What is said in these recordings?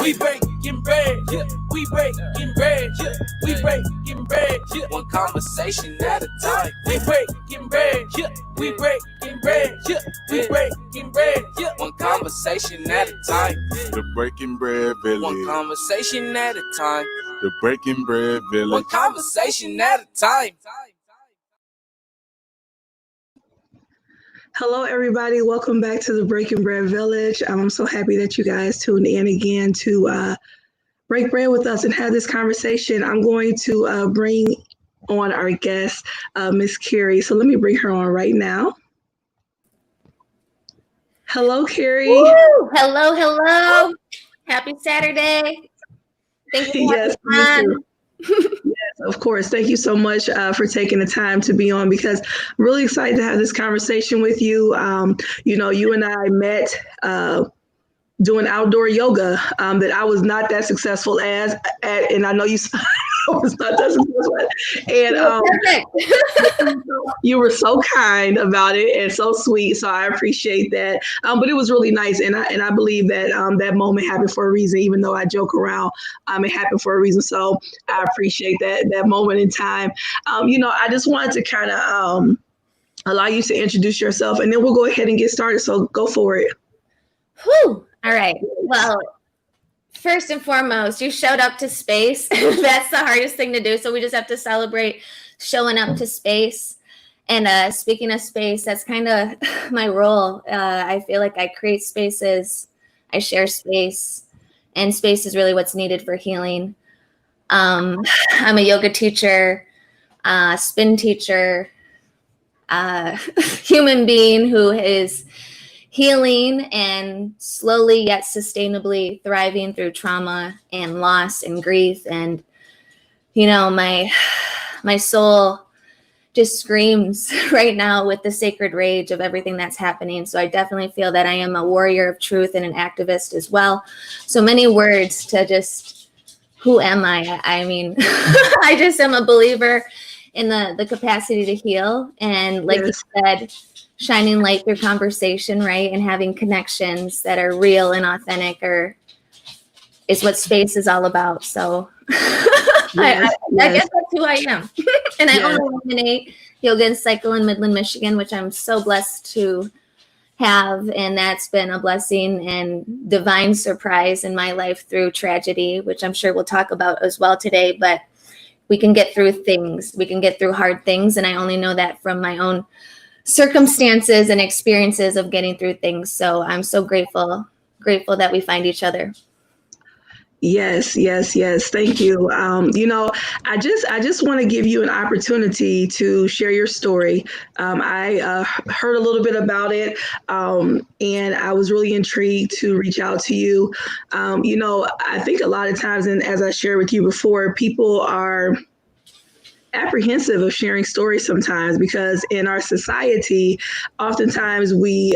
We breaking bread, yeah. We breaking bread, yeah. We breaking bread, yeah. One conversation at a time. We breaking bread, yeah. We breaking bread, yeah. We breaking bread, yeah. One conversation at a time. The Breaking Bread Village. One conversation at a time. The Breaking Bread Village. One conversation at a time. Hello, everybody. Welcome back to the Breaking Bread Village. I'm so happy that you guys tuned in again to break bread with us and have this conversation. I'm going to bring on our guest, Miss Keri. So let me bring her on right now. Hello, Keri. Woo! Hello. Happy Saturday. Thank you for Yes, having me. Yes, of course. Thank you so much for taking the time to be on, because I'm really excited to have this conversation with you. You and I met doing outdoor yoga that I was not that successful at, and I know you was not that successful at. And you were so kind about it and so sweet, so I appreciate that. But it was really nice, and I believe that that moment happened for a reason. Even though I joke around, it happened for a reason. So I appreciate that moment in time. I just wanted to kind of allow you to introduce yourself, and then we'll go ahead and get started. So go for it. Whew. All right. Well, first and foremost, you showed up to space. That's the hardest thing to do. So we just have to celebrate showing up to space. And speaking of space, that's kind of my role. I feel like I create spaces, I share space, and space is really what's needed for healing. I'm a yoga teacher, spin teacher, human being who is healing and slowly yet sustainably thriving through trauma and loss and grief. And, my soul just screams right now with the sacred rage of everything that's happening. So I definitely feel that I am a warrior of truth and an activist as well. So many words to just, who am I? I mean, I just am a believer in the capacity to heal. And like you said, shining light through conversation, right? And having connections that are real and authentic is what space is all about. So I guess that's who I am. And I own Eliminate Yoga and Cycle in Midland, Michigan, which I'm so blessed to have. And that's been a blessing and divine surprise in my life through tragedy, which I'm sure we'll talk about as well today. But we can get through things. We can get through hard things. And I only know that from my own circumstances and experiences of getting through things. So I'm so grateful that we find each other. Yes. Thank you. I just want to give you an opportunity to share your story. I heard a little bit about it, and I was really intrigued to reach out to you. I think a lot of times, and as I shared with you before, people are apprehensive of sharing stories sometimes, because in our society, oftentimes we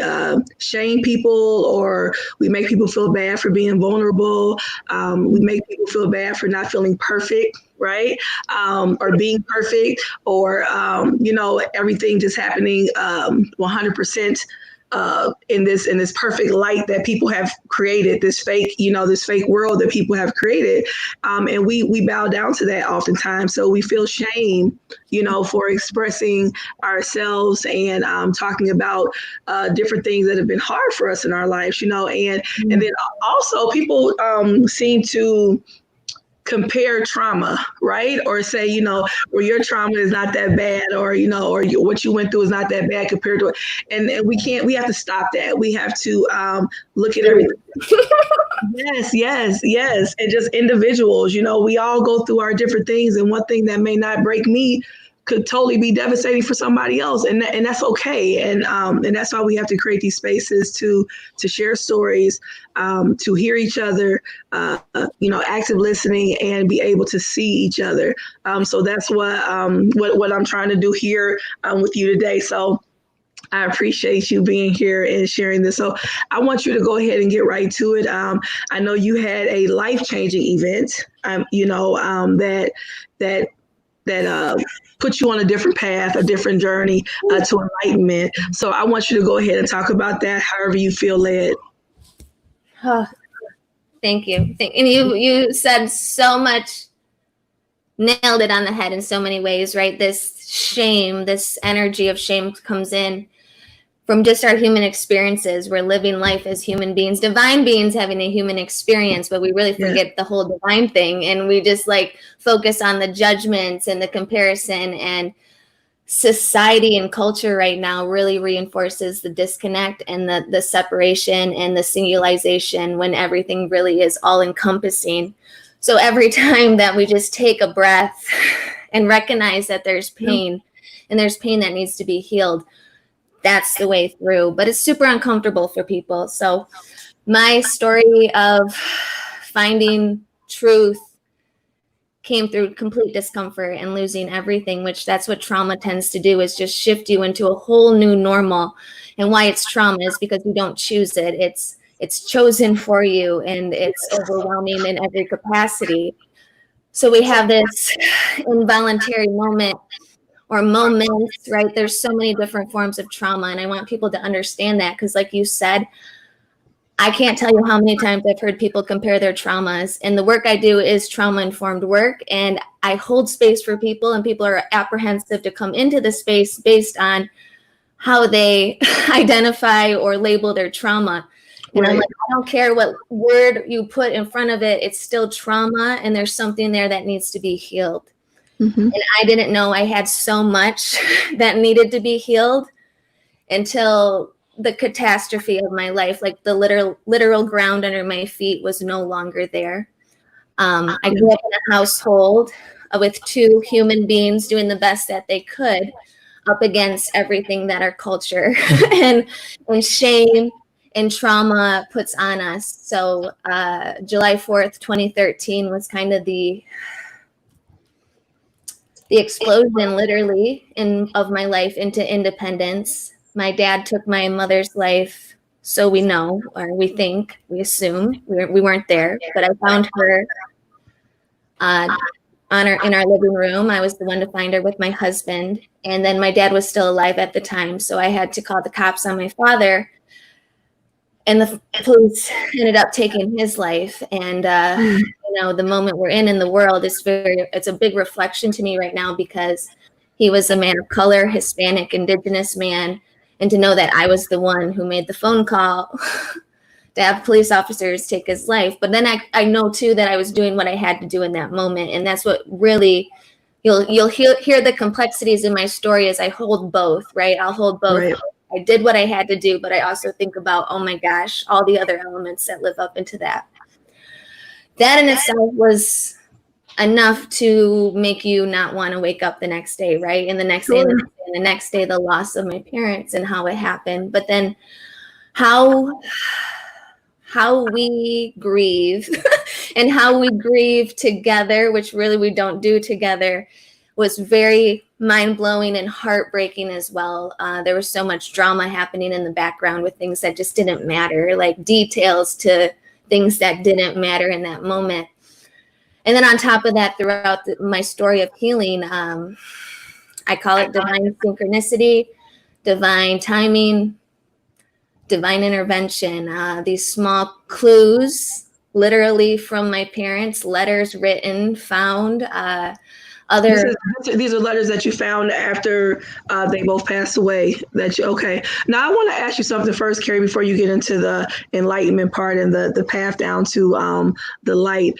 shame people, or we make people feel bad for being vulnerable. We make people feel bad for not feeling perfect, right? Or being perfect, or, everything just happening 100% in this perfect light that people have created, this fake world that people have created. And we bow down to that oftentimes. So we feel shame, for expressing ourselves and talking about different things that have been hard for us in our lives, and then also people seem to compare trauma, right? Or say, or your trauma is not that bad, or, what you went through is not that bad compared to it. And we have to stop that. We have to look at everything. Yes. And just individuals, we all go through our different things, and one thing that may not break me could totally be devastating for somebody else, and that's okay. And that's why we have to create these spaces to share stories, to hear each other, active listening, and be able to see each other. So that's what I'm trying to do here with you today. So I appreciate you being here and sharing this. So I want you to go ahead and get right to it. I know you had a life-changing event, that put you on a different path, a different journey to enlightenment. So I want you to go ahead and talk about that however you feel led. Thank you. And you said so much, nailed it on the head in so many ways, right? This shame, this energy of shame comes in from just our human experiences. We're living life as human beings, divine beings having a human experience, but we really forget the whole divine thing. And we just like focus on the judgments and the comparison, and society and culture right now really reinforces the disconnect and the separation and the singularization when everything really is all encompassing. So every time that we just take a breath and recognize that there's pain and there's pain that needs to be healed, that's the way through. But it's super uncomfortable for people. So my story of finding truth came through complete discomfort and losing everything, which that's what trauma tends to do, is just shift you into a whole new normal. And why it's trauma is because you don't choose it. It's chosen for you, and it's overwhelming in every capacity. So we have this involuntary moment or moments, right? There's so many different forms of trauma, and I want people to understand that, because like you said, I can't tell you how many times I've heard people compare their traumas, and the work I do is trauma-informed work, and I hold space for people, and people are apprehensive to come into the space based on how they identify or label their trauma. And I'm like, I don't care what word you put in front of it, it's still trauma, and there's something there that needs to be healed. And I didn't know I had so much that needed to be healed until the catastrophe of my life, like the literal ground under my feet was no longer there. I grew up in a household with two human beings doing the best that they could up against everything that our culture and shame and trauma puts on us. So July 4th, 2013 was kind of the explosion literally of my life into independence. My dad took my mother's life, so we know, or we think, we assume, we weren't there, but I found her in our living room. I was the one to find her with my husband, and then my dad was still alive at the time, so I had to call the cops on my father, and the police ended up taking his life. And you know, the moment we're in the world is it's a big reflection to me right now, because he was a man of color, Hispanic, indigenous man. And to know that I was the one who made the phone call to have police officers take his life. But then I know too that I was doing what I had to do in that moment. And that's what really, you'll hear the complexities in my story as I hold both, right? I'll hold both. Right. I did what I had to do, but I also think about, oh my gosh, all the other elements that live up into that. That in itself was enough to make you not want to wake up the next day, right? And the next day, and the next day, the loss of my parents and how it happened. But then how we grieve and how we grieve together, which really we don't do together, was very mind-blowing and heartbreaking as well. There was so much drama happening in the background with things that just didn't matter, like details to things that didn't matter in that moment. And then on top of that, throughout my story of healing, I call it divine synchronicity, divine timing, divine intervention. These small clues, literally from my parents, letters written, found. These are letters that you found after they both passed away. Okay. Now I want to ask you something first, Keri, before you get into the enlightenment part and the path down to the light.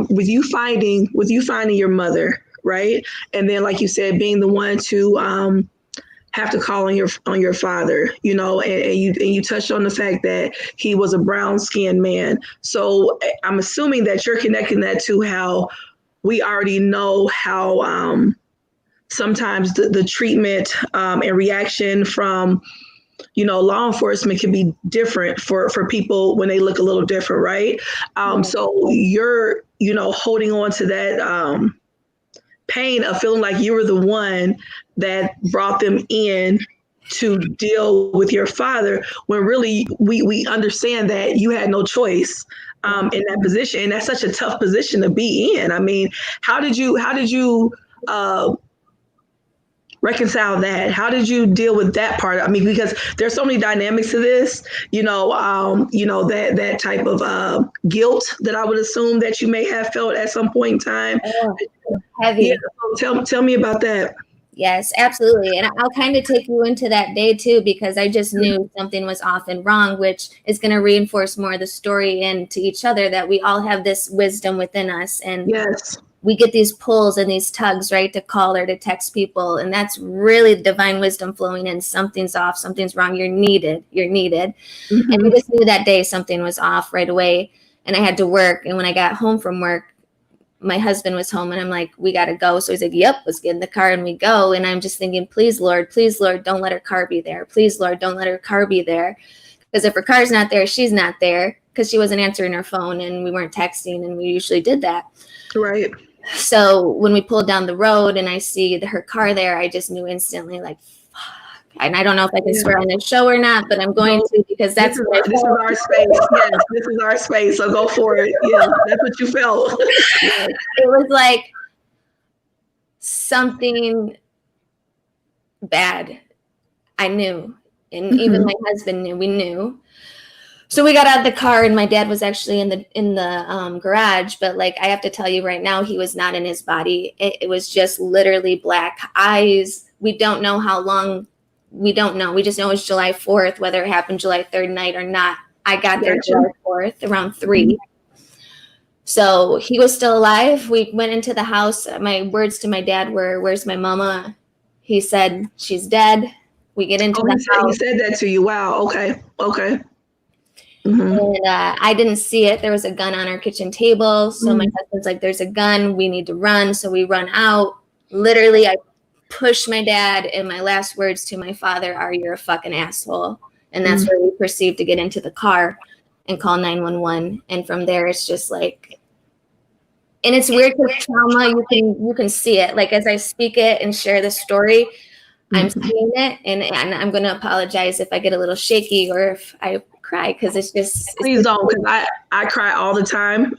With you finding your mother, right? And then, like you said, being the one to have to call on your father, you know, and you touched on the fact that he was a brown-skinned man. So I'm assuming that you're connecting that to how we already know how sometimes the treatment and reaction from, you know, law enforcement can be different for people when they look a little different, right? So you're, you know, holding on to that pain of feeling like you were the one that brought them in to deal with your father, when really we understand that you had no choice in that position. And that's such a tough position to be in. I mean, how did you reconcile that? How did you deal with that part? I mean, because there's so many dynamics to this, that type of guilt that I would assume that you may have felt at some point in time. Oh, heavy. Yeah, so tell me about that. Yes, absolutely. And I'll kind of take you into that day too, because I just knew something was off and wrong, which is going to reinforce more of the story into each other, that we all have this wisdom within us. And yes, we get these pulls and these tugs, right, to call or to text people. And that's really divine wisdom flowing in. Something's off, something's wrong. You're needed. Mm-hmm. And I just knew that day something was off right away. And I had to work. And when I got home from work, my husband was home and I'm like, we got to go. So he's like, yep, let's get in the car and we go. And I'm just thinking, please, Lord, don't let her car be there. Please, Lord, don't let her car be there. Because if her car's not there, she's not there, because she wasn't answering her phone and we weren't texting, and we usually did that. Right. So when we pulled down the road and I see her car there, I just knew instantly, like, and I don't know if I can swear on this show or not, but I'm going to, because this is our space. Yes, this is our space. So go for it. Yeah, that's what you felt. It was like something bad. I knew, and even my husband knew. We knew. So we got out of the car, and my dad was actually in the garage. But like, I have to tell you right now, he was not in his body. It was just literally black eyes. We don't know how long. We don't know. We just know it's July 4th, whether it happened July 3rd night or not. I got there July 4th around 3. So he was still alive. We went into the house. My words to my dad were, "Where's my mama?" He said, "She's dead." We get into the house. He said that to you. Wow. Okay. Mm-hmm. And I didn't see it. There was a gun on our kitchen table. So my husband's like, "There's a gun. We need to run." So we run out. Literally, I push my dad, and my last words to my father are, "You're a fucking asshole." And that's where we proceed to get into the car and call 911. And from there, it's just like, and it's weird because trauma, you can see it. Like, as I speak it and share the story, I'm seeing it, and I'm going to apologize if I get a little shaky or if I cry, because please don't, because I cry all the time.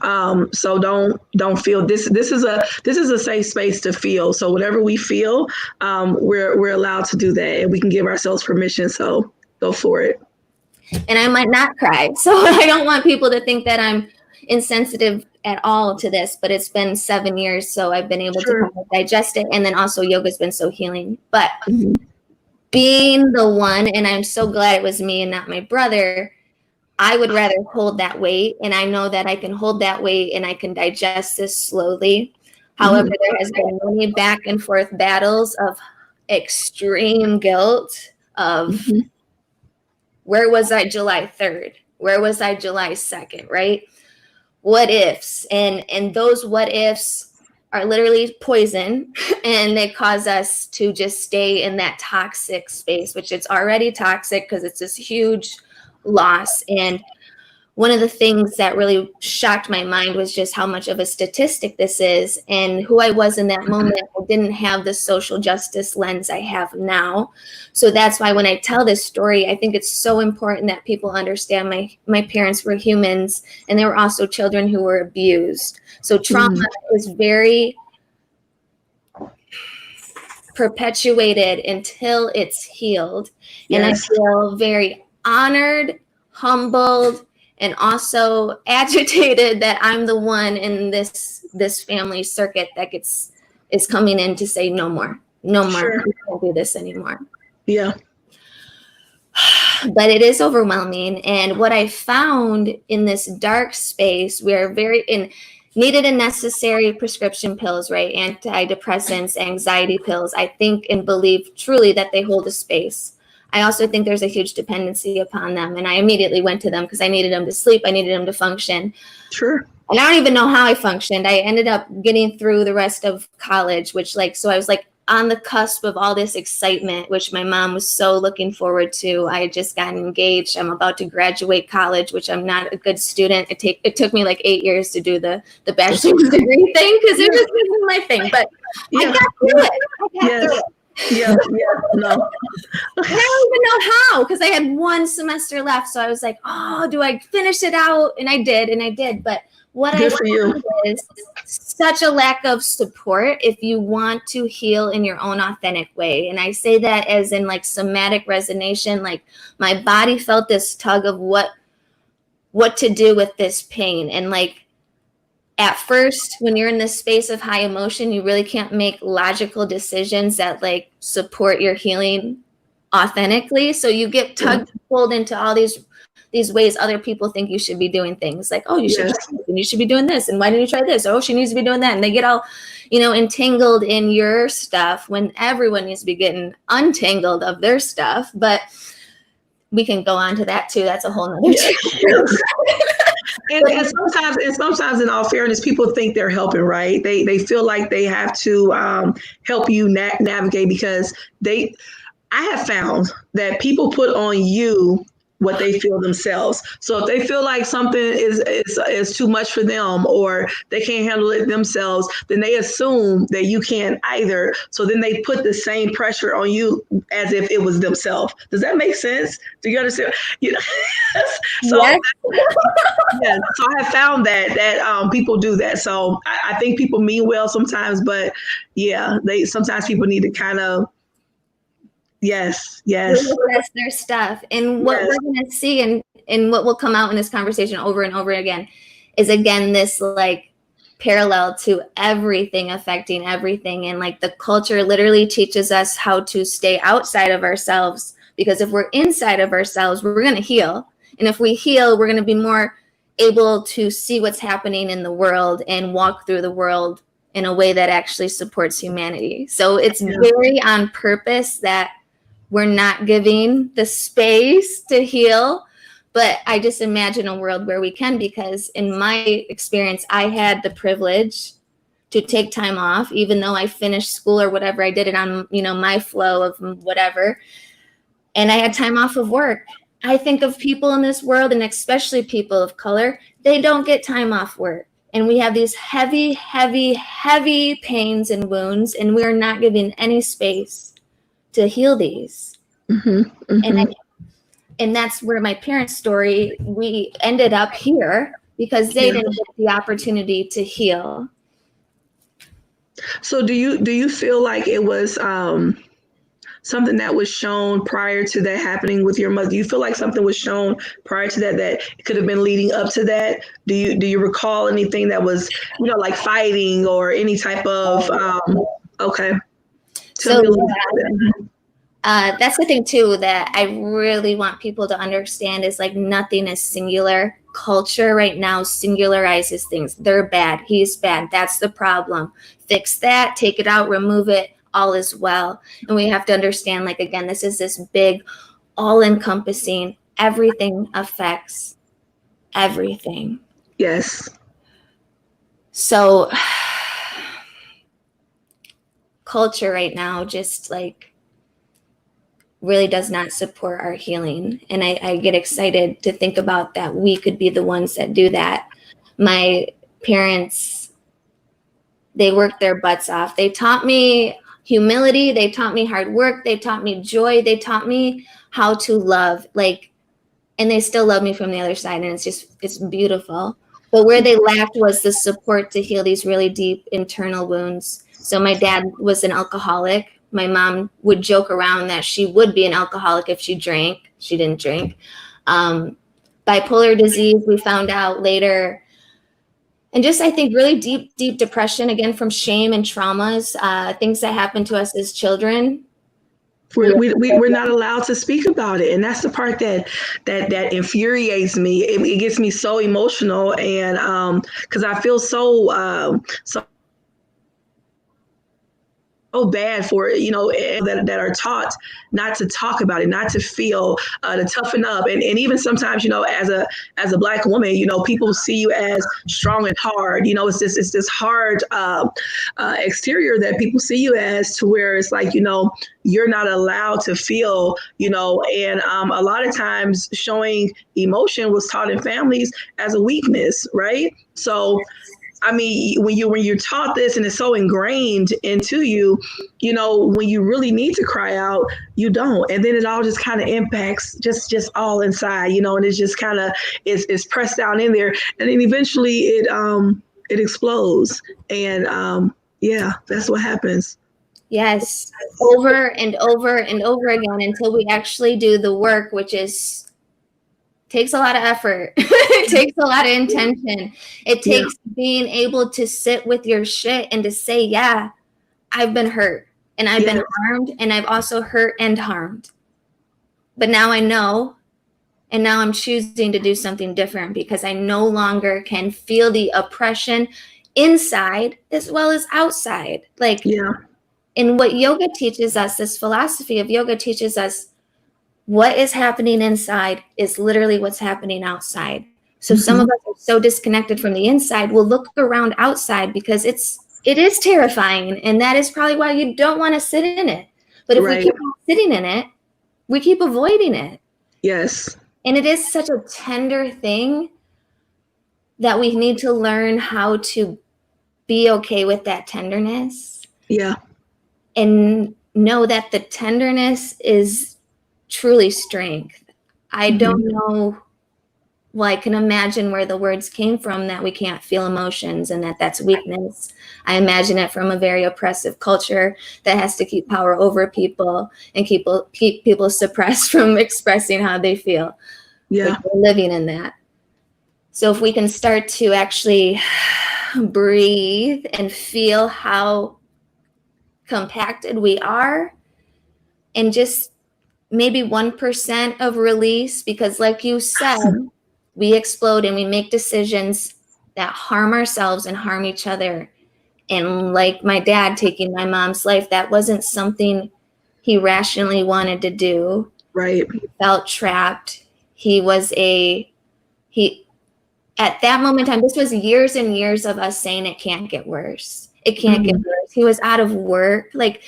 So don't feel this is a safe space to feel. So whatever we feel, we're allowed to do that, and we can give ourselves permission. So go for it. And I might not cry, so I don't want people to think that I'm insensitive at all to this, but it's been 7 years, so I've been able to kind of digest it. And then also yoga's been so healing. But being the one, and I'm so glad it was me and not my brother, I would rather hold that weight, and I know that I can hold that weight and I can digest this slowly. However, there has been many back and forth battles of extreme guilt of where was I July 3rd? Where was I July 2nd, right? What ifs? And those what ifs are literally poison, and they cause us to just stay in that toxic space, which it's already toxic because it's this huge loss. And one of the things that really shocked my mind was just how much of a statistic this is, and who I was in that moment. I didn't have the social justice lens I have now. So that's why when I tell this story, I think it's so important that people understand my parents were humans, and they were also children who were abused. So trauma is very perpetuated until it's healed. And I feel very honored, humbled, and also agitated that I'm the one in this family circuit that is coming in to say no more. We can't do this anymore. Yeah. But it is overwhelming. And what I found in this dark space, we are needed and necessary prescription pills, right? Antidepressants, anxiety pills. I think and believe truly that they hold a space. I also think there's a huge dependency upon them. And I immediately went to them because I needed them to sleep. I needed them to function. Sure. And I don't even know how I functioned. I ended up getting through the rest of college, so I was like on the cusp of all this excitement, which my mom was so looking forward to. I had just gotten engaged. I'm about to graduate college, which I'm not a good student. It took me like 8 years to do the bachelor's degree thing because it wasn't my thing. But I got through it. Through it. No. I don't even know how, because I had one semester left. So I was like, oh, do I finish it out? And I did. But what Good I for you. found is such a lack of support if you want to heal in your own authentic way. And I say that as in like somatic resonance, like my body felt this tug of what to do with this pain. And like at first, when you're in this space of high emotion, you really can't make logical decisions that like support your healing authentically. So you get tugged and pulled into all these ways other people think you should be doing things, like, oh, you should try this, and you should be doing this, and why didn't you try this? Oh, she needs to be doing that. And they get all, entangled in your stuff when everyone needs to be getting untangled of their stuff. But we can go on to that too. That's a whole nother And sometimes, in all fairness, people think they're helping, right? They feel like they have to help you navigate, because I have found that people put on you what they feel themselves. So if they feel like something is too much for them, or they can't handle it themselves, then they assume that you can't either. So then they put the same pressure on you as if it was themselves. Does that make sense? Do you understand? So yes. yeah, so I have found that people do that. So I think people mean well sometimes, but yeah, sometimes people need to kind of. Yes. That's their stuff. And what we're going to see, and what will come out in this conversation over and over again, is again this like parallel to everything affecting everything. And like the culture literally teaches us how to stay outside of ourselves, because if we're inside of ourselves, we're going to heal. And if we heal, we're going to be more able to see what's happening in the world and walk through the world in a way that actually supports humanity. So it's very on purpose that we're not giving the space to heal. But I just imagine a world where we can, because in my experience, I had the privilege to take time off, even though I finished school or whatever. I did it on, my flow of whatever. And I had time off of work. I think of people in this world, and especially people of color, they don't get time off work. And we have these heavy, heavy, heavy pains and wounds, and we are not giving any space to heal these. And that's where my parents' story, we ended up here because they didn't get the opportunity to heal. So do you feel like it was something that was shown prior to that happening with your mother? Do you feel like something was shown prior to that could have been leading up to that? Do you recall anything that was, like fighting or any type of okay. So that's the thing too that I really want people to understand, is like nothing is singular. Culture right now singularizes things. They're bad. He's bad. That's the problem. Fix that, take it out, remove it. All is well. And we have to understand, like, again, this is this big, all-encompassing, everything affects everything. Yes. So culture right now just like really does not support our healing. And I get excited to think about that we could be the ones that do that. My parents, they worked their butts off. They taught me humility. They taught me hard work. They taught me joy. They taught me how to love, and they still love me from the other side. And it's beautiful. But where they lacked was the support to heal these really deep internal wounds. So my dad was an alcoholic. My mom would joke around that she would be an alcoholic if she drank. She didn't drink. Bipolar disease, we found out later. And just, I think, really deep, deep depression, again, from shame and traumas, things that happened to us as children. We're not allowed to speak about it. And that's the part that infuriates me. It gets me so emotional. And because I feel so bad for that are taught not to talk about it, not to feel, to toughen up, and even sometimes as a Black woman, people see you as strong and hard. It's this hard exterior that people see you as, to where it's like you're not allowed to feel, and a lot of times showing emotion was taught in families as a weakness, right? So I mean, when you're taught this and it's so ingrained into you, when you really need to cry out, you don't, and then it all just kind of impacts just all inside, and it's just kind of it's pressed down in there, and then eventually it explodes, and yeah, that's what happens. Yes, over and over and over again until we actually do the work, which takes a lot of effort. It takes a lot of intention. It takes being able to sit with your shit and to say, yeah, I've been hurt and I've been harmed, and I've also hurt and harmed. But now I know, and now I'm choosing to do something different because I no longer can feel the oppression inside as well as outside. And what yoga teaches us, this philosophy of yoga teaches us, what is happening inside is literally what's happening outside. So some of us are so disconnected from the inside, we'll look around outside because it is terrifying. And that is probably why you don't want to sit in it. But if we keep sitting in it, we keep avoiding it. Yes. And it is such a tender thing that we need to learn how to be okay with that tenderness. Yeah. And know that the tenderness is truly strength. I don't know. Well, I can imagine where the words came from that we can't feel emotions and that's weakness. I imagine it from a very oppressive culture that has to keep power over people and keep people suppressed from expressing how they feel. Yeah. We're living in that. So if we can start to actually breathe and feel how compacted we are, and just maybe 1% of release, because like you said, we explode and we make decisions that harm ourselves and harm each other. And like my dad taking my mom's life, that wasn't something he rationally wanted to do. Right. He felt trapped. At that moment in time, this was years and years of us saying it can't get worse. It can't get worse. He was out of work, like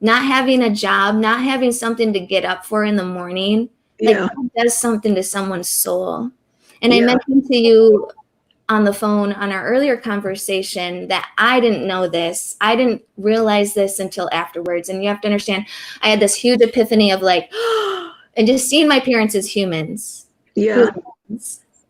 not having a job, not having something to get up for in the morning. That does something to someone's soul. And I mentioned to you on the phone on our earlier conversation that I didn't know this. I didn't realize this until afterwards. And you have to understand, I had this huge epiphany of and just seeing my parents as humans. Yeah.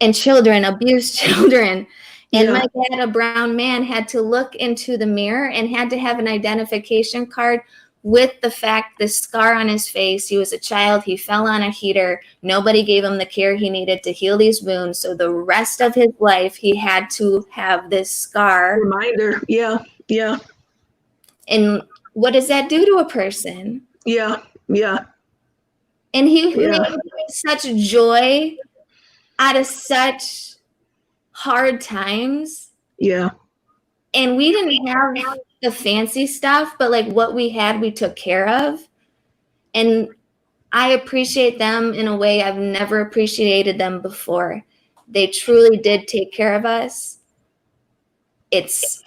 And children, abused children. And my dad, a brown man, had to look into the mirror and had to have an identification card with the fact, the scar on his face. He was a child. He fell on a heater. Nobody gave him the care he needed to heal these wounds. So the rest of his life, he had to have this scar. Reminder. Yeah. Yeah. And what does that do to a person? Yeah. Yeah. And he made such joy out of such hard times. Yeah. And we didn't have the fancy stuff, but what we had, we took care of. And I appreciate them in a way I've never appreciated them before. They truly did take care of us. It's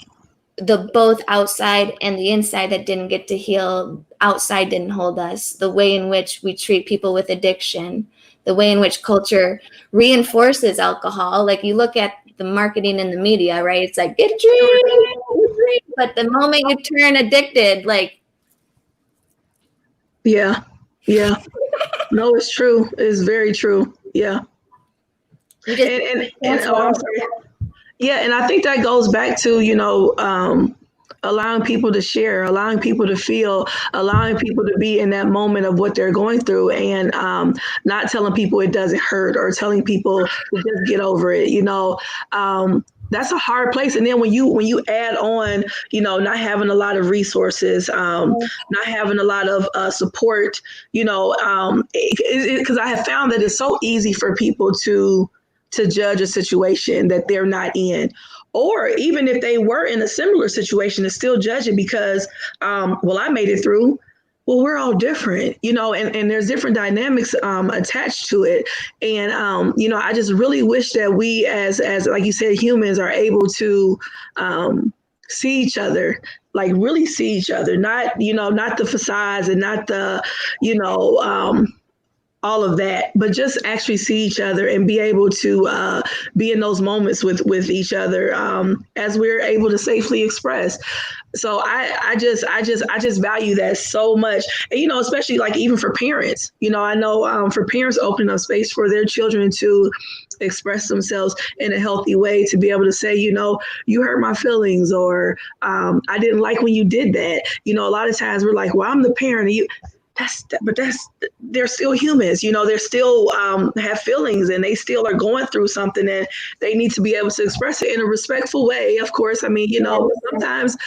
the both outside and the inside that didn't get to heal. Outside didn't hold us. The way in which we treat people with addiction, the way in which culture reinforces alcohol. You look at the marketing in the media, right? It's get a drink. But the moment you turn addicted, Yeah. Yeah. No, it's true. It's very true. Yeah. And I'm sorry. Yeah, and I think that goes back to, allowing people to share, allowing people to feel, allowing people to be in that moment of what they're going through, and not telling people it doesn't hurt or telling people to just get over it. That's a hard place. And then when you add on, not having a lot of resources, not having a lot of support, because I have found that it's so easy for people to judge a situation that they're not in. Or even if they were in a similar situation, to still judge it because, I made it through. Well, we're all different, and there's different dynamics attached to it. And, I just really wish that we as like you said, humans are able to see each other, really see each other, not the facades and not the, all of that, but just actually see each other and be able to be in those moments with each other as we're able to safely express. So I just value that so much, and especially like even for parents. I know for parents opening up space for their children to express themselves in a healthy way, to be able to say, you hurt my feelings, or I didn't like when you did that. A lot of times we're like, well, I'm the parent, and you. But they're still humans, they're still have feelings, and they still are going through something, and they need to be able to express it in a respectful way. Of course, I mean, sometimes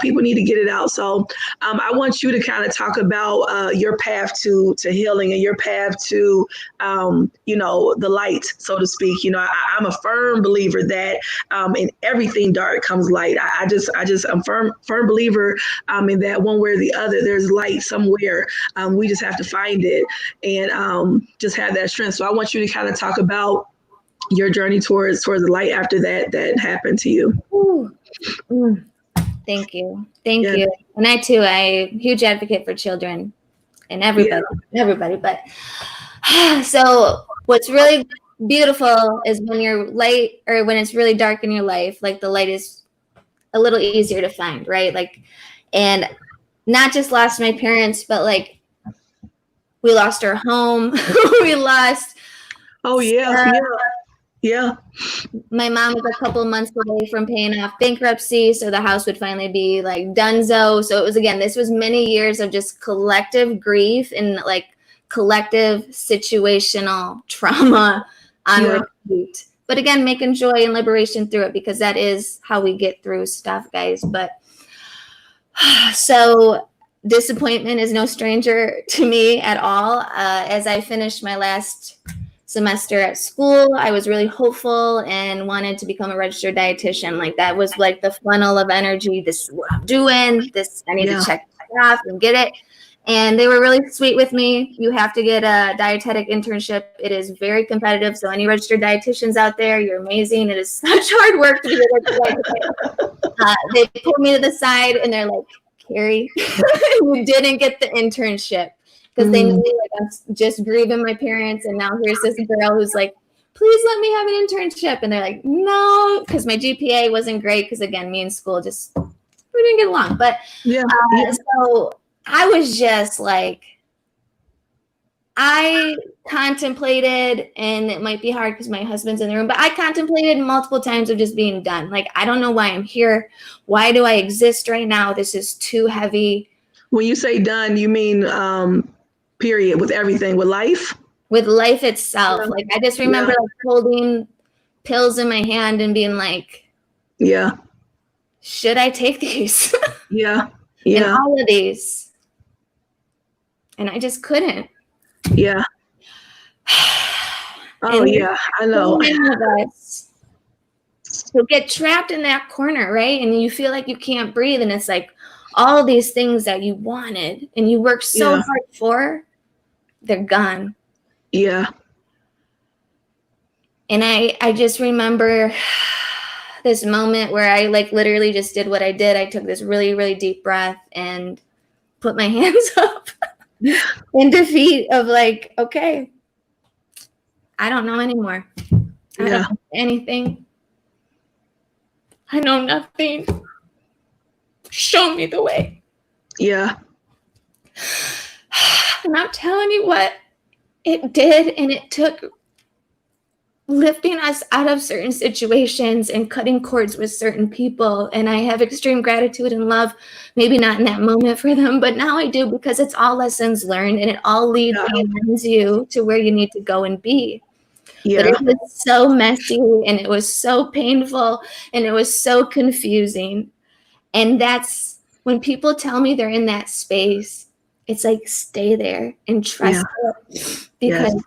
people need to get it out. So I want you to kind of talk about your path to healing, and your path to, the light, so to speak. I'm a firm believer that in everything dark comes light. I'm firm believer in that one way or the other, there's light somewhere. We just have to find it and just have that strength. So I want you to kind of talk about your journey towards the light after that happened to you. Ooh. Thank you. And I too, I huge advocate for children and everybody. But so what's really beautiful is when you're light, or when it's really dark in your life, like the light is a little easier to find, right? Like, and not just lost my parents, but like we lost our home. We lost. Oh yeah. Yeah. My mom was a couple months away from paying off bankruptcy, so the house would finally be like donezo. So it was, again, this was many years of just collective grief and like collective situational trauma on repeat. But again, making joy and liberation through it, because that is how we get through stuff, guys. But so disappointment is no stranger to me at all. As I finished my last semester at school, I was really hopeful and wanted to become a registered dietitian. Like that was like the funnel of energy. This is what I'm doing. This, I need to check it off and get it. And they were really sweet with me. You have to get a dietetic internship. It is very competitive. So any registered dietitians out there, you're amazing. It is such hard work to be a registered dietitian. They pulled me to the side and they're like, Keri, you didn't get the internship, because they knew like I'm just grieving my parents, and now here's this girl who's like, please let me have an internship, and they're like, no, because my GPA wasn't great, because again, me and school just, we didn't get along. But so I was just like, I contemplated, and it might be hard because my husband's in the room, but I contemplated multiple times of just being done. Like, I don't know why I'm here. Why do I exist right now? This is too heavy. When you say done, you mean period, with everything, with life? With life itself. Yeah. Like, I just remember like holding pills in my hand and being like, should I take these? And all of these. And I just couldn't. Yeah. Oh, yeah, I know. So get trapped in that corner, right? And you feel like you can't breathe. And it's like all these things that you wanted and you worked so hard for, they're gone. Yeah. And I just remember this moment where I like literally just did what I did. I took this really, really deep breath and put my hands up in defeat of like, okay, I don't know anymore. I don't know anything. I know nothing. Show me the way. Yeah. And I'm telling you what it did, and it took lifting us out of certain situations and cutting cords with certain people. And I have extreme gratitude and love, maybe not in that moment for them, but now I do, because it's all lessons learned, and it all leads you to where you need to go and be. But it was so messy, and it was so painful, and it was so confusing. And that's when people tell me they're in that space, it's like, stay there and trust it, because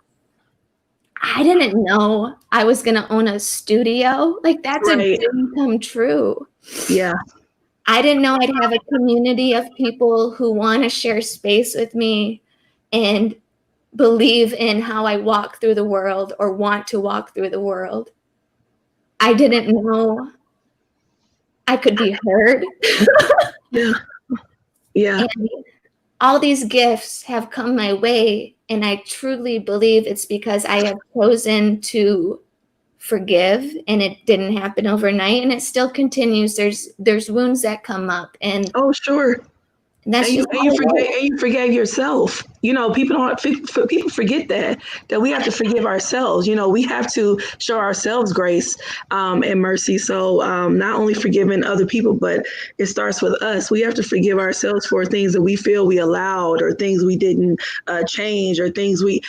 I didn't know I was going to own a studio. Like, that's a dream come true. Yeah. I didn't know I'd have a community of people who want to share space with me and believe in how I walk through the world or want to walk through the world. I didn't know I could be heard. Yeah. And all these gifts have come my way And I truly believe it's because I have chosen to forgive, and it didn't happen overnight, and it still continues. There's wounds that come up, and Oh, sure. that's And just you forgave yourself. You know, people forget that we have to forgive ourselves. You know, we have to show ourselves grace and mercy. So not only forgiving other people, but it starts with us. We have to forgive ourselves for things that we feel we allowed, or things we didn't change, or things we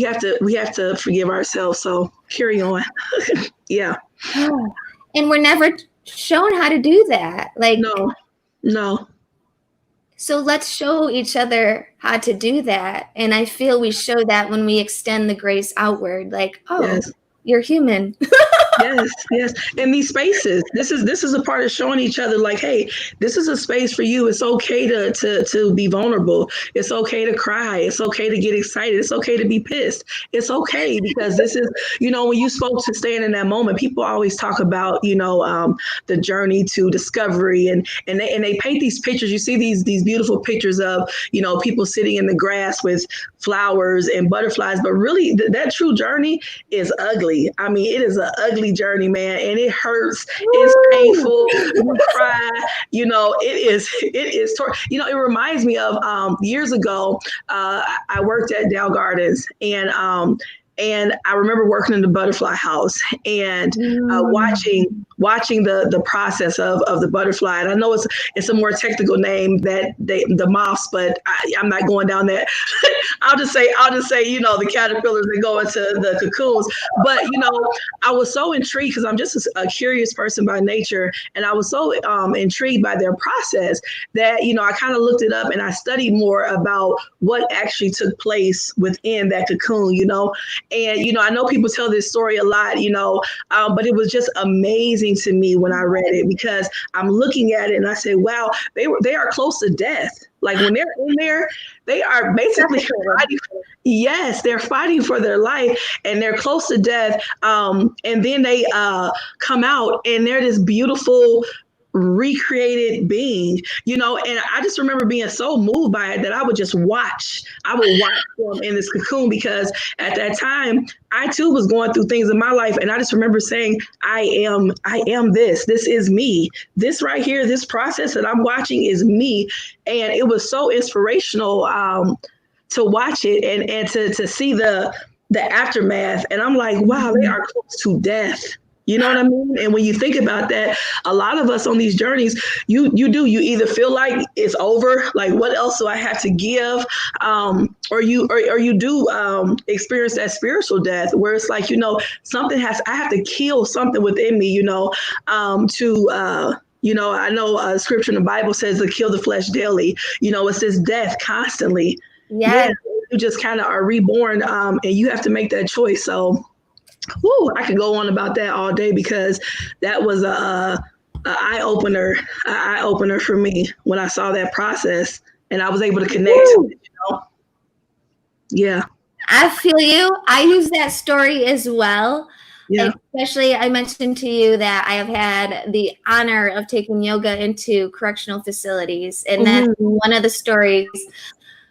have to forgive ourselves. So carry on. Yeah. and we're never shown how to do that. Like, No. so let's show each other how to do that. And I feel we show that when we extend the grace outward, like, oh, Yes. you're human. Yes. In these spaces, this is a part of showing each other, like, hey, this is a space for you. It's okay to be vulnerable. It's okay to cry. It's okay to get excited. It's okay to be pissed. It's okay, because this is, you know, when you spoke to staying in that moment, people always talk about, you know, the journey to discovery, and they paint these pictures. You see these beautiful pictures of, you know, people sitting in the grass with flowers and butterflies, but really that true journey is ugly. I mean, it is an ugly journey, man, and it hurts. It's painful. You cry. You know, it is. You know, it reminds me of years ago. I worked at Dow Gardens, and I remember working in the butterfly house, and watching the process of the butterfly. And I know it's a more technical name, that the moths, but I'm not going down that. I'll just say, you know, the caterpillars that go into the cocoons. But, you know, I was so intrigued, because I'm just a curious person by nature. And I was so intrigued by their process that, you know, I kind of looked it up, and I studied more about what actually took place within that cocoon, you know. And, you know, I know people tell this story a lot, you know, but it was just amazing to me when I read it, because I'm looking at it and I say, wow, they are close to death. Like, when they're in there, they are basically fighting. Yes, they're fighting for their life, and they're close to death. And then they come out, and they're this beautiful recreated being, you know. And I just remember being so moved by it that I would watch them in this cocoon, because at that time I too was going through things in my life, and I just remember saying, I am this is me. This right here, this process that I'm watching is me. And it was so inspirational to watch it, and to see the aftermath. And I'm like, wow, they are close to death. You know what I mean? And when you think about that, a lot of us on these journeys, you either feel like it's over, like, what else do I have to give? Or you do experience that spiritual death, where it's like, you know, I have to kill something within me, you know, you know, I know scripture in the Bible says to kill the flesh daily. You know, it says death constantly. Yes. Yeah, you just kind of are reborn, and you have to make that choice. So, I could go on about that all day, because that was a eye opener for me when I saw that process, and I was able to connect to it. You know? Yeah. I feel you. I use that story as well. Yeah. Especially, I mentioned to you that I have had the honor of taking yoga into correctional facilities. And that's one of the stories.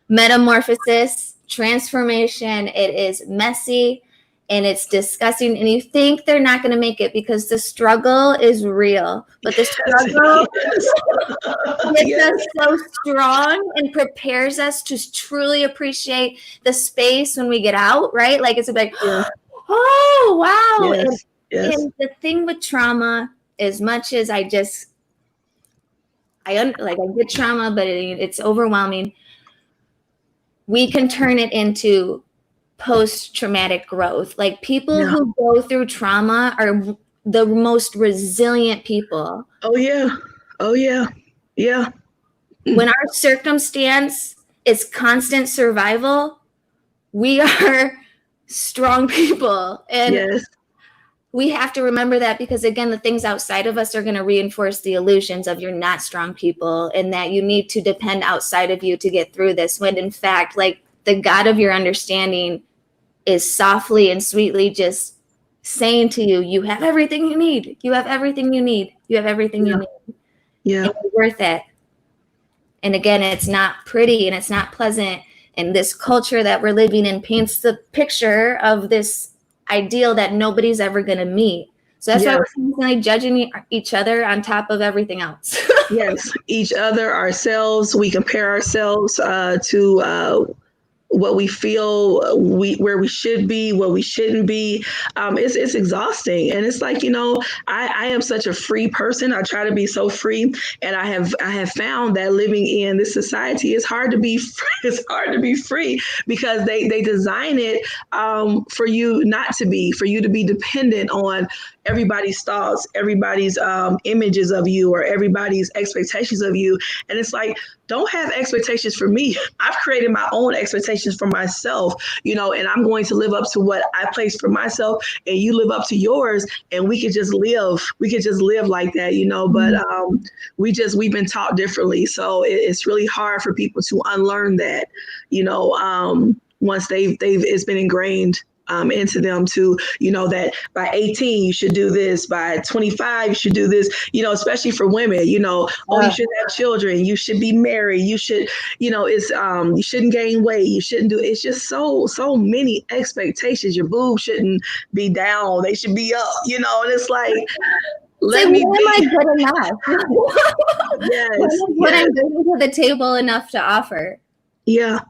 Metamorphosis, transformation. It is messy and it's disgusting. And you think they're not going to make it, because the struggle is real. But the struggle gets us so strong and prepares us to truly appreciate the space when we get out, right? Like, it's like, oh, wow. Yes. And the thing with trauma, as much as I get trauma, but it's overwhelming, we can turn it into post-traumatic growth. Like, people who go through trauma are the most resilient people. Oh yeah. When our circumstance is constant survival, we are strong people. And we have to remember that, because, again, the things outside of us are going to reinforce the illusions of you're not strong people, and that you need to depend outside of you to get through this, when in fact, like, the God of your understanding is softly and sweetly just saying to you, you have everything you need. You have everything you need. You have everything you need. Yeah. And you're worth it. And again, it's not pretty and it's not pleasant. And this culture that we're living in paints the picture of this ideal that nobody's ever going to meet. So that's why we're constantly judging each other on top of everything else. Yes, each other, ourselves. We compare ourselves to what we feel where we should be, what we shouldn't be. It's exhausting, and it's like, I am such a free person. I try to be so free, and I have found that living in this society is hard to be free. It's hard to be free because they design it for you not to be, for you to be dependent on everybody's thoughts, everybody's images of you, or everybody's expectations of you. And it's like, don't have expectations for me. I've created my own expectations for myself, and I'm going to live up to what I place for myself, and you live up to yours, and we could just live. We could just live like that, but we've been taught differently. So it's really hard for people to unlearn that, once it's been ingrained into them to, that by 18, you should do this, by 25, you should do this, especially for women, you should have children, you should be married, you should, you shouldn't gain weight, you shouldn't do, it's just so many expectations. Your boobs shouldn't be down, they should be up, and it's like, let me when be. am I good enough? Yes. When I'm bringing to the table enough to offer. Yeah.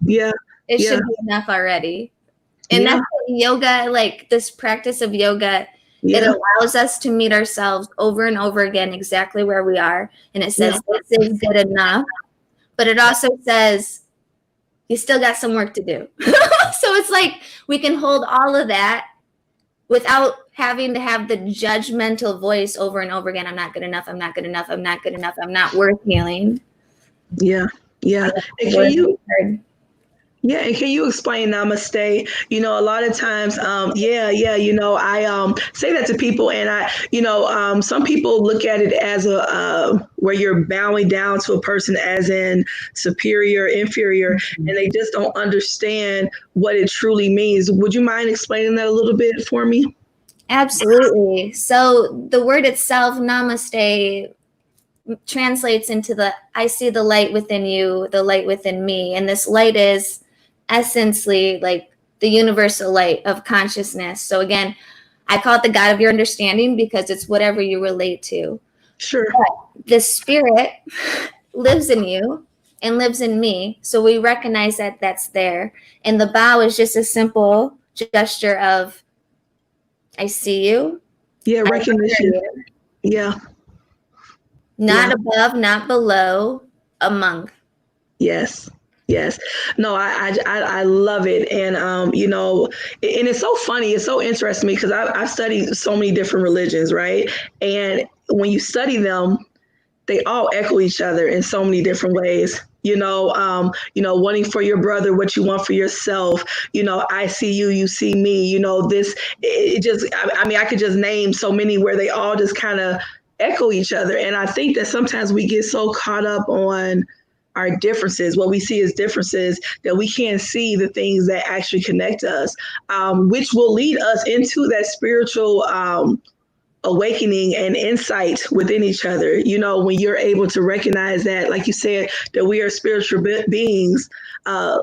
It should be enough already. And that's what yoga, like this practice of yoga, it allows us to meet ourselves over and over again, exactly where we are. And it says, this is good enough. But it also says, you still got some work to do. So it's like we can hold all of that without having to have the judgmental voice over and over again. I'm not good enough. I'm not good enough. I'm not good enough. I'm not worth healing. Yeah. And can you explain Namaste? A lot of times, I say that to people, and some people look at it as where you're bowing down to a person as in superior, inferior, and they just don't understand what it truly means. Would you mind explaining that a little bit for me? Absolutely. So the word itself, Namaste, translates into I see the light within you, the light within me. And this light is essentially like the universal light of consciousness. So again, I call it the God of your understanding because it's whatever you relate to. Sure. But the spirit lives in you and lives in me. So we recognize that that's there. And the bow is just a simple gesture of, I see you. Yeah, recognition. Yeah. Not above, not below, among. Yes. No, I love it. And, and it's so funny. It's so interesting to me because I've studied so many different religions, right? And when you study them, they all echo each other in so many different ways. Wanting for your brother what you want for yourself. I see you, you see me. I could just name so many where they all just kind of echo each other. And I think that sometimes we get so caught up on our differences, what we see as differences, that we can't see the things that actually connect us, which will lead us into that spiritual awakening and insight within each other. When you're able to recognize that, like you said, that we are spiritual beings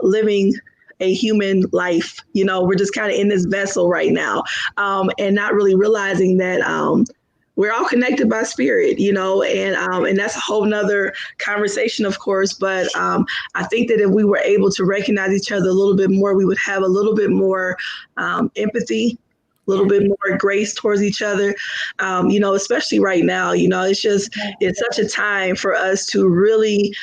living a human life. We're just kind of in this vessel right now, and not really realizing that we're all connected by spirit, and that's a whole nother conversation, of course. But I think that if we were able to recognize each other a little bit more, we would have a little bit more empathy, a little bit more grace towards each other, especially right now. It's such a time for us to really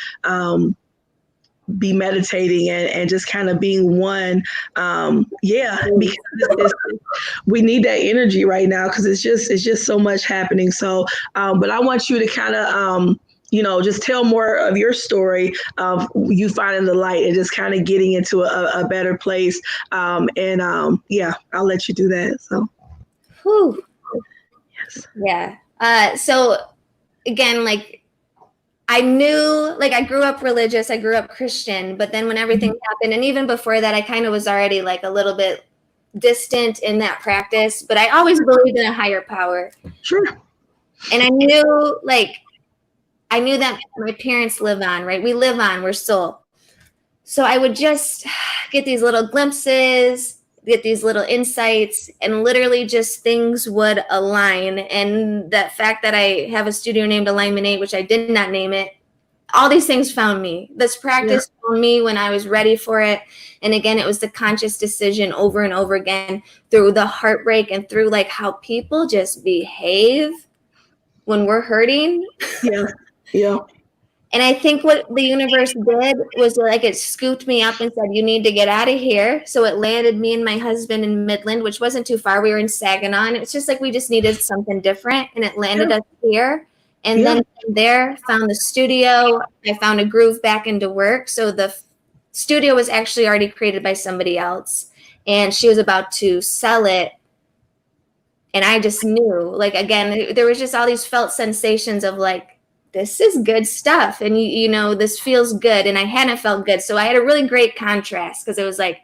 be meditating and just kind of being one. Because we need that energy right now because it's just so much happening. So, but I want you to kind of, just tell more of your story of you finding the light and just kind of getting into a better place. I'll let you do that. So. Whew. Yes. Yeah. So again, I knew, I grew up religious, I grew up Christian, but then when everything happened, and even before that, I kind of was already a little bit distant in that practice, but I always believed in a higher power. Sure. And I knew that my parents live on, right? We live on, we're soul. So I would just get these little glimpses, get these little insights, and literally just things would align. And that fact that I have a studio named Alignment 8, which I did not name it, all these things found me. This practice found me when I was ready for it. And again, it was the conscious decision over and over again through the heartbreak and through like how people just behave when we're hurting. Yeah. Yeah. And I think what the universe did was like it scooped me up and said, you need to get out of here. So it landed me and my husband in Midland, which wasn't too far. We were in Saginaw. And it's just like we just needed something different. And it landed us here. And then from there, found the studio. I found a groove back into work. So the studio was actually already created by somebody else. And she was about to sell it. And I just knew, like, again, there was just all these felt sensations of like, this is good stuff. And, you know, this feels good. And I hadn't felt good. So I had a really great contrast because it was like,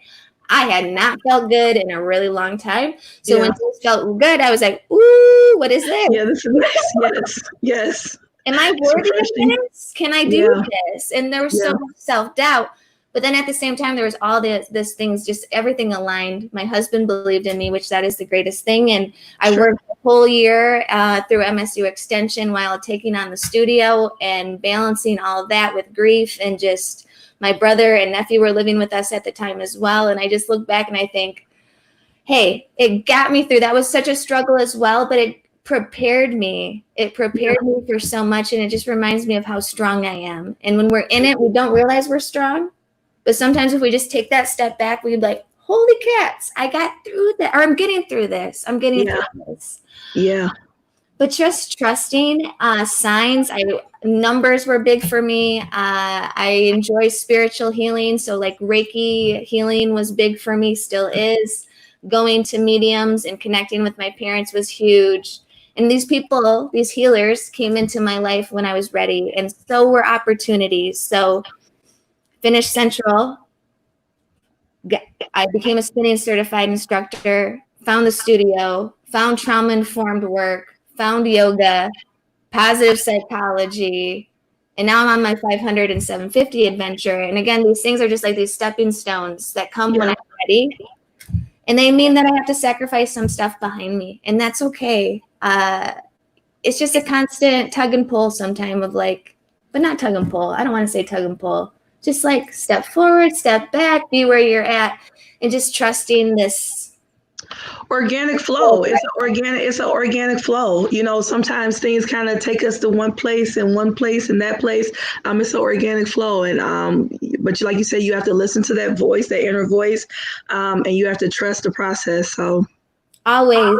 I had not felt good in a really long time. So when things felt good, I was like, ooh, what is this? Yeah, this is nice. Yes. Yes. Am I worthy of this? Can I do this? And there was so much self-doubt. But then at the same time, there was all this things, just everything aligned. My husband believed in me, which that is the greatest thing. And I worked the whole year through MSU Extension while taking on the studio and balancing all of that with grief. And just my brother and nephew were living with us at the time as well. And I just look back and I think, hey, it got me through. That was such a struggle as well, but it prepared me. It prepared me for so much. And it just reminds me of how strong I am. And when we're in it, we don't realize we're strong. But sometimes if we just take that step back, we'd be like, holy cats, I got through that. Or I'm getting through this. I'm getting through this. Yeah. But just trusting signs. Numbers were big for me. I enjoy spiritual healing. So like Reiki healing was big for me, still is. Going to mediums and connecting with my parents was huge. And these people, these healers came into my life when I was ready. And so were opportunities. So finished Central. I became a spinning certified instructor, found the studio, found trauma-informed work, found yoga, positive psychology, and now I'm on my 500 and 750 adventure. And again, these things are just like these stepping stones that come when I'm ready. And they mean that I have to sacrifice some stuff behind me, and that's okay. It's just a constant tug and pull sometime of like, but not tug and pull. I don't want to say tug and pull. Just like step forward, step back, be where you're at, and just trusting this organic flow. It's an organic flow. You know, sometimes things kind of take us to one place and that place. It's an organic flow. And but like you said, you have to listen to that voice, that inner voice, and you have to trust the process. So always.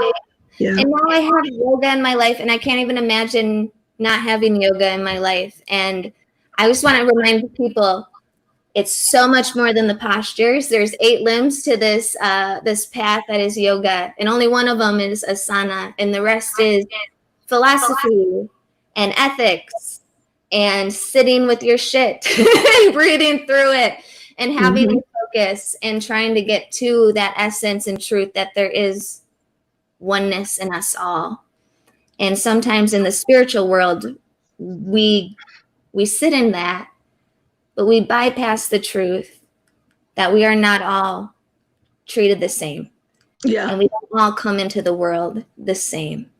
Yeah. And now I have yoga in my life, and I can't even imagine not having yoga in my life. And I just want to remind people, it's so much more than the postures. There's 8 limbs to this this path that is yoga, and only one of them is asana, and the rest is philosophy and ethics and sitting with your shit and breathing through it and having a focus and trying to get to that essence and truth that there is oneness in us all. And sometimes in the spiritual world, we sit in that, but we bypass the truth that we are not all treated the same. Yeah. And we don't all come into the world the same.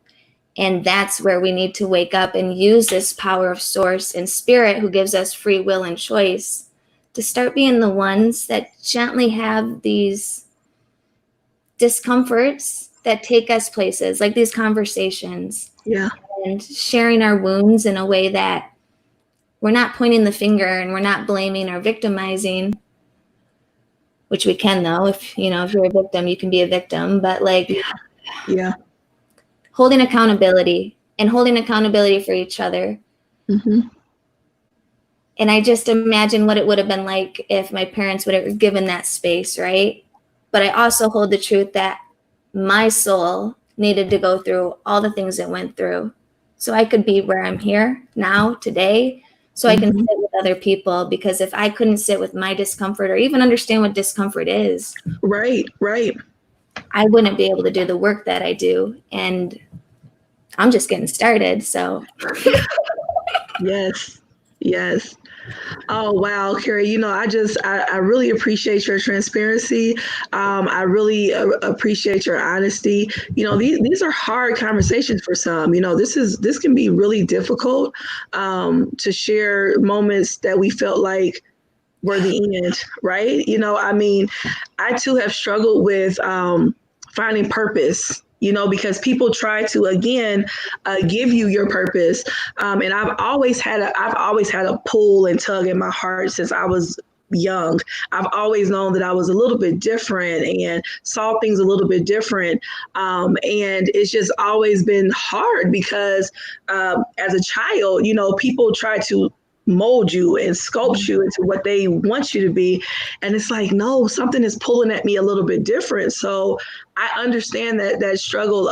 And that's where we need to wake up and use this power of source and spirit who gives us free will and choice to start being the ones that gently have these discomforts that take us places, like these conversations. Yeah. And sharing our wounds in a way that we're not pointing the finger and we're not blaming or victimizing, which we can though. If you're a victim, you can be a victim, but like, yeah, holding accountability for each other. Mm-hmm. And I just imagine what it would have been like if my parents would have given that space, right? But I also hold the truth that my soul needed to go through all the things it went through so I could be where I'm here now, today, so I can sit with other people. Because if I couldn't sit with my discomfort or even understand what discomfort is, right, I wouldn't be able to do the work that I do. And I'm just getting started. So yes. Yes. Oh, wow, Keri, I really appreciate your transparency. I really appreciate your honesty. These are hard conversations for some. This can be really difficult to share moments that we felt like were the end, right? I too have struggled with finding purpose. Because people try to again give you your purpose, and I've always had a pull and tug in my heart since I was young. I've always known that I was a little bit different and saw things a little bit different, and it's just always been hard because as a child, people try to mold you and sculpt you into what they want you to be, and it's like, no, something is pulling at me a little bit different. So I understand that struggle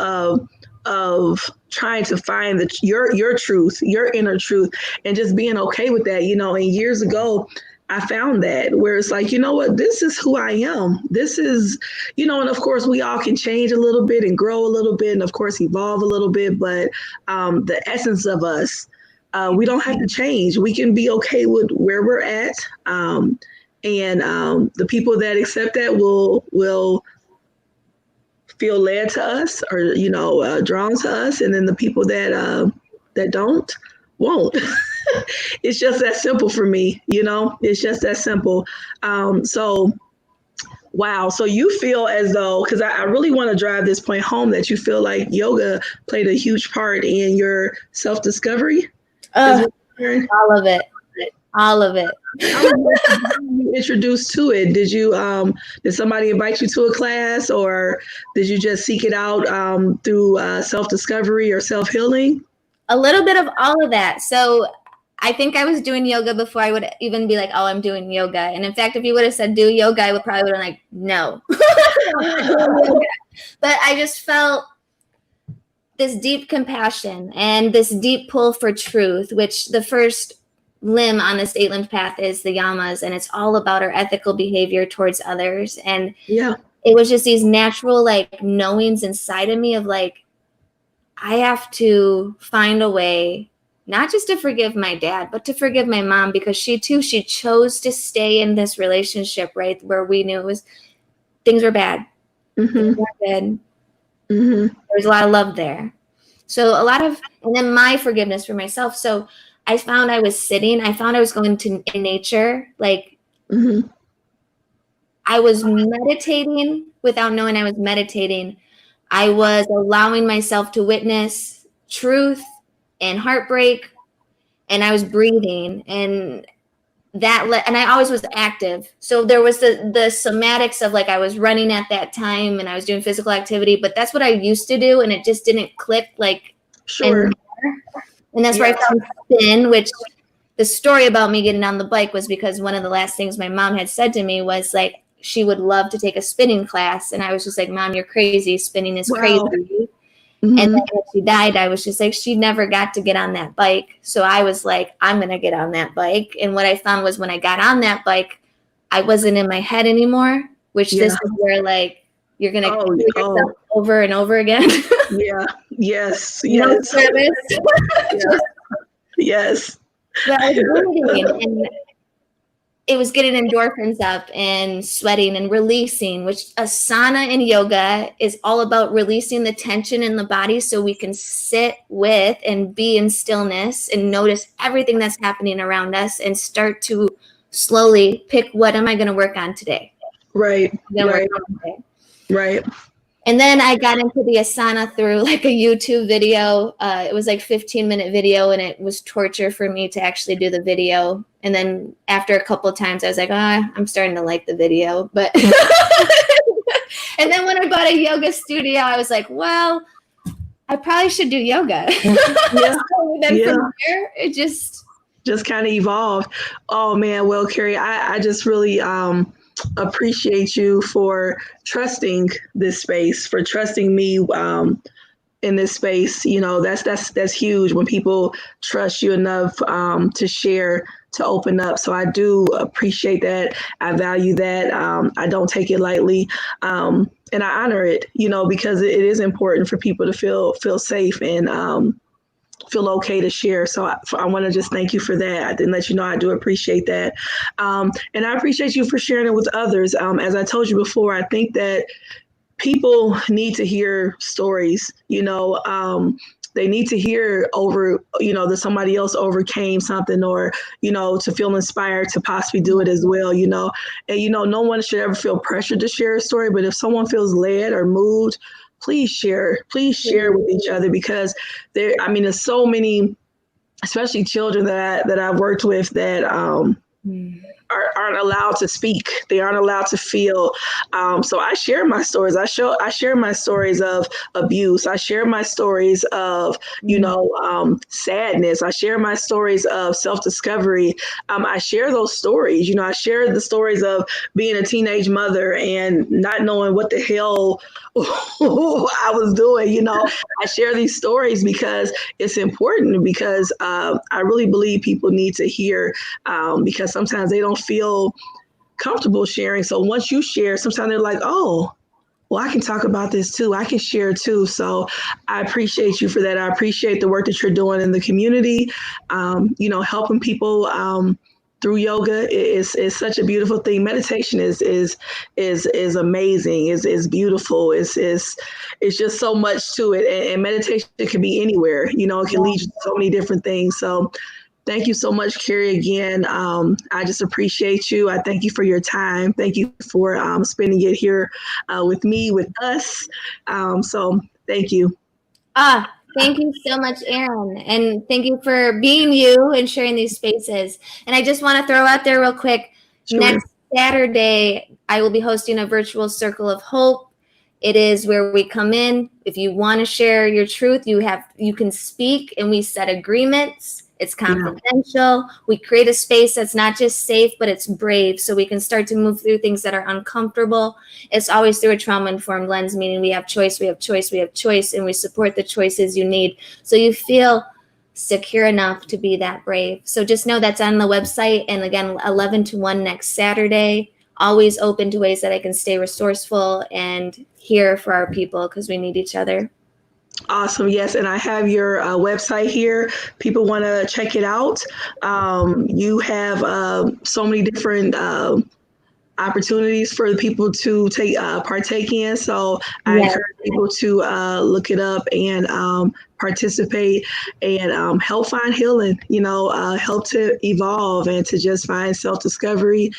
of trying to find your truth, your inner truth, and just being okay with that. And years ago I found that where it's like, what, this is who I am. This is, and of course we all can change a little bit and grow a little bit and of course evolve a little bit, but the essence of us, we don't have to change. We can be okay with where we're at, and the people that accept that will feel led to us, or drawn to us, and then the people that don't won't. It's just that simple for me. It's just that simple. So. Wow. So you feel as though, because I really want to drive this point home, that you feel like yoga played a huge part in your self-discovery? All of it. All of it. How were you introduced to it? Did somebody invite you to a class, or did you just seek it out through self-discovery or self-healing? A little bit of all of that. So I think I was doing yoga before I would even be like, oh, I'm doing yoga. And in fact, if you would have said do yoga, I would probably have been like, no. But I just felt this deep compassion and this deep pull for truth, which the first limb on this 8-limbed path is the yamas, and it's all about our ethical behavior towards others. And yeah, it was just these natural like knowings inside of me of like, I have to find a way not just to forgive my dad, but to forgive my mom, because she chose to stay in this relationship, right, where we knew things were bad. Mm-hmm. Things were good. Mm-hmm. There's a lot of love there. So and then my forgiveness for myself. So I found I was going to in nature. Like Mm-hmm. I was meditating without knowing I was meditating. I was allowing myself to witness truth and heartbreak, and I was breathing, and and I always was active. So there was the somatics of like I was running at that time and I was doing physical activity, but that's what I used to do, and it just didn't click like Sure. anymore. And that's where I found spin, which the story about me getting on the bike was because one of the last things my mom had said to me was like she would love to take a spinning class, and I was just like, Mom, you're crazy. Spinning is crazy. Mm-hmm. And then when she died, I was just like, she never got to get on that bike. So I was like, I'm going to get on that bike. And what I found was when I got on that bike, I wasn't in my head anymore, which this is where like you're going to yourself over and over again. Yeah. Yes. No Yes. service. Yes. But I was breathing, and it was getting endorphins up and sweating and releasing, which asana and yoga is all about releasing the tension in the body so we can sit with and be in stillness and notice everything that's happening around us and start to slowly pick, what am I going to work on today? Right. Right. And then I got into the asana through like a YouTube video. It was like 15-minute video, and it was torture for me to actually do the video. And then after a couple of times, I was like, I'm starting to like the video. But and then when I bought a yoga studio, I was like, well, I probably should do yoga. Yeah. So then from there, it just kind of evolved. Oh man, well, Keri, I just really appreciate you for trusting this space, for trusting me in this space. That's huge when people trust you enough to share, to open up. So I do appreciate that. I value that. I don't take it lightly. And I honor it, because it is important for people to feel safe and feel okay to share. So I want to just thank you for that and let you know I do appreciate that. And I appreciate you for sharing it with others. As I told you before, I think that people need to hear stories, they need to hear that somebody else overcame something, or, to feel inspired to possibly do it as well, and, no one should ever feel pressured to share a story. But if someone feels led or moved, please share with each other, because there's so many, especially children that I've worked with that, aren't allowed to speak. They aren't allowed to feel. So I share my stories. I share my stories of abuse. I share my stories of, sadness. I share my stories of self-discovery. I share those stories. I share the stories of being a teenage mother and not knowing what the hell I was doing. I share these stories because it's important, because I really believe people need to hear, because sometimes they don't feel comfortable sharing. So once you share, sometimes they're like, oh, well, I can talk about this too. I can share too. So I appreciate you for that. I appreciate the work that you're doing in the community, helping people through yoga is such a beautiful thing. Meditation is amazing. Is beautiful. It's just so much to it. And meditation can be anywhere. It can lead you to so many different things. So thank you so much, Keri, again. I just appreciate you. I thank you for your time. Thank you for spending it here with me, with us. So thank you. Thank you so much, Erin. And thank you for being you and sharing these spaces. And I just want to throw out there real quick, Sure. Next Saturday, I will be hosting a virtual Circle of Hope. It is where we come in. If you want to share your truth, you can speak, and we set agreements. It's confidential. Yeah. We create a space that's not just safe, but it's brave, so we can start to move through things that are uncomfortable. It's always through a trauma-informed lens, meaning we have choice, and we support the choices you need, so you feel secure enough to be that brave. So just know that's on the website, and again, 11 to 1 next Saturday. Always open to ways that I can stay resourceful and here for our people, because we need each other. Awesome. Yes. And I have your website here. People want to check it out. You have so many different opportunities for the people to partake in. So I encourage people to look it up and participate and help find healing, help to evolve and to just find self-discovery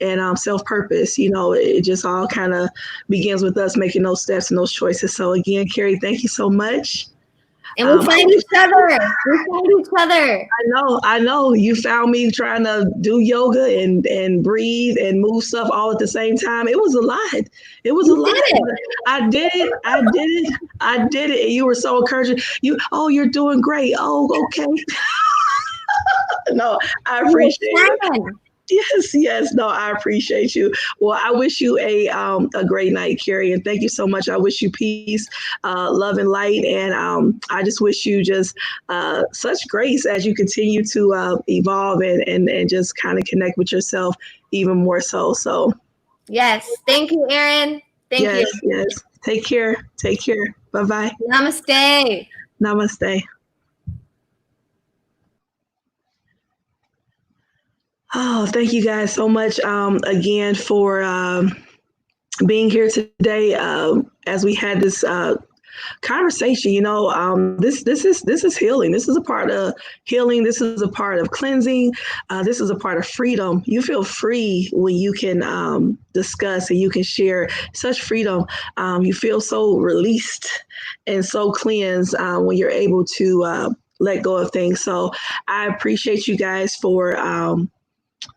and self-purpose. It just all kind of begins with us making those steps and those choices. So again, Keri, thank you so much. And we find each other. I know. You found me trying to do yoga and breathe and move stuff all at the same time. It was a lot. I did it. And you were so encouraging. You're doing great. Oh, okay. No, I appreciate it. Yes. No, I appreciate you. Well, I wish you a great night, Keri, and thank you so much. I wish you peace, love, and light, and I just wish you just such grace as you continue to evolve and just kind of connect with yourself even more so. So, yes, thank you, Erin. Thank you. Yes. Take care. Bye-bye. Namaste. Namaste. Oh, thank you guys so much again for being here today as we had this conversation. This is healing. This is a part of healing. This is a part of cleansing. This is a part of freedom. You feel free when you can discuss and you can share. Such freedom. You feel so released and so cleansed when you're able to let go of things. So I appreciate you guys for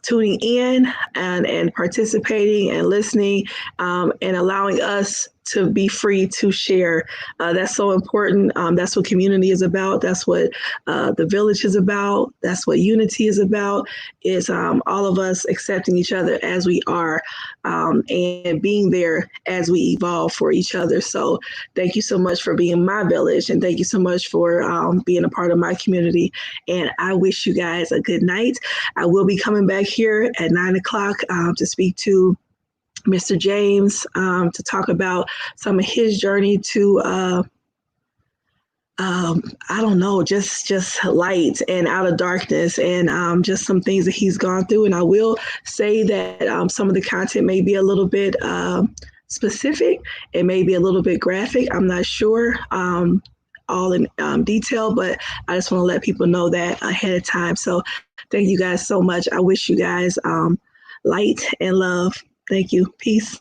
tuning in and participating and listening and allowing us to be free to share. That's so important. That's what community is about. That's what the village is about. That's what unity is about, is all of us accepting each other as we are and being there as we evolve for each other. So thank you so much for being my village, and thank you so much for being a part of my community. And I wish you guys a good night. I will be coming back here at 9:00 to speak to Mr. James to talk about some of his journey to I don't know, just light and out of darkness, and just some things that he's gone through. And I will say that some of the content may be a little bit specific. It may be a little bit graphic. I'm not sure all in detail, but I just want to let people know that ahead of time. So thank you guys so much. I wish you guys light and love. Thank you. Peace.